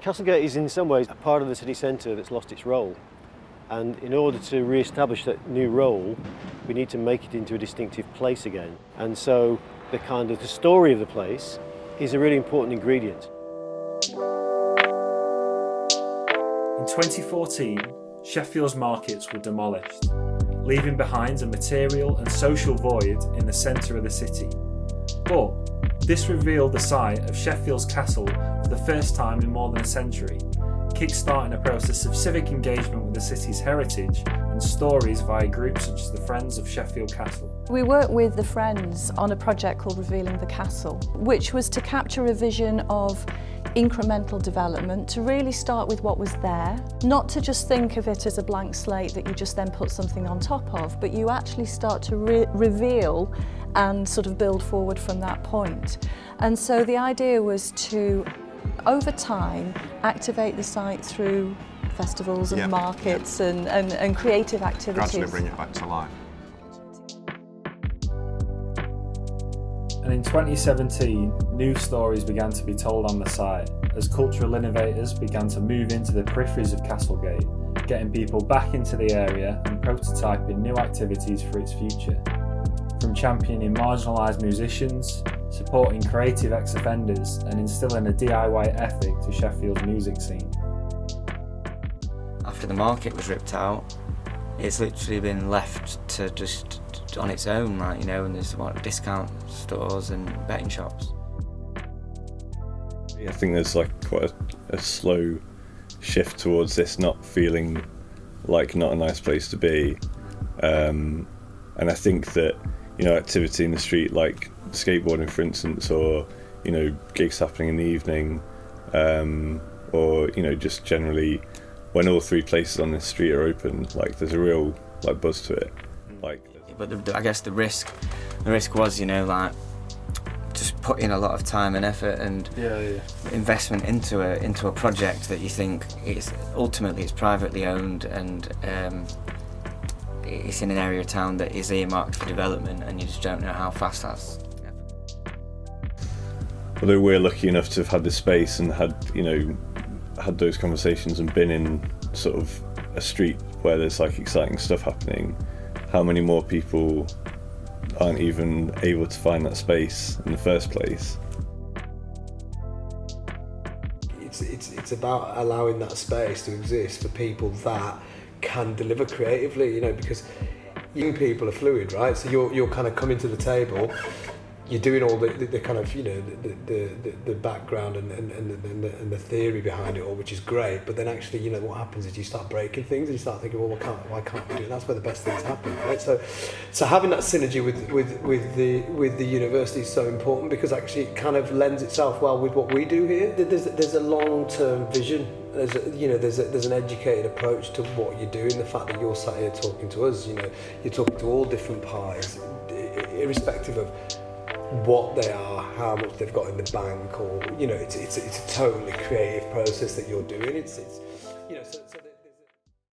Castlegate is in some ways a part of the city centre that's lost its role, and in order to re-establish that new role we need to make it into a distinctive place again, and so the story of the place is a really important ingredient. In 2014, Sheffield's markets were demolished, leaving behind a material and social void in the centre of the city. But this revealed the site of Sheffield's castle for the first time in more than a century, kick-starting a process of civic engagement with the city's heritage and stories via groups such as the Friends of Sheffield Castle. We worked with the Friends on a project called Revealing the Castle, which was to capture a vision of incremental development, to really start with what was there, not to just think of it as a blank slate that you just then put something on top of, but you actually start to reveal and sort of build forward from that point. And so the idea was to, over time, activate the site through festivals and markets and creative activities. Gradually bring it back to life. And in 2017, new stories began to be told on the site as cultural innovators began to move into the peripheries of Castlegate, getting people back into the area and prototyping new activities for its future. From championing marginalised musicians, supporting creative ex-offenders and instilling a DIY ethic to Sheffield's music scene. After the market was ripped out, it's literally been left to just on its own, like, you know, and there's discount stores and betting shops. I think there's like quite a slow shift towards this not feeling like not a nice place to be, and I think that, you know, activity in the street like skateboarding, for instance, or, you know, gigs happening in the evening, or, you know, just generally when all three places on this street are open, like there's a real like buzz to it. Like, but I guess the risk was, you know, like just putting a lot of time and effort and investment into a project that you think it's privately owned and it's in an area of town that is earmarked for development, and you just don't know how fast that's. Although we're lucky enough to have had the space and had those conversations and been in sort of a street where there's like exciting stuff happening, how many more people aren't even able to find that space in the first place? It's about allowing that space to exist for people that can deliver creatively, you know, because young people are fluid, right? So you're kind of coming to the table, you're doing all the kind of, you know, the background and the theory behind it all, which is great. But then actually, you know, what happens is you start breaking things and you start thinking, well, why can't we do it? That's where the best things happen, right? So having that synergy with the university is so important, because actually it kind of lends itself well with what we do here. There's a long-term vision. There's an educated approach to what you're doing. The fact that you're sat here talking to us, you know, you're talking to all different parties, irrespective of what they are, how much they've got in the bank, or, you know, it's a totally creative process that you're doing. It's you know, so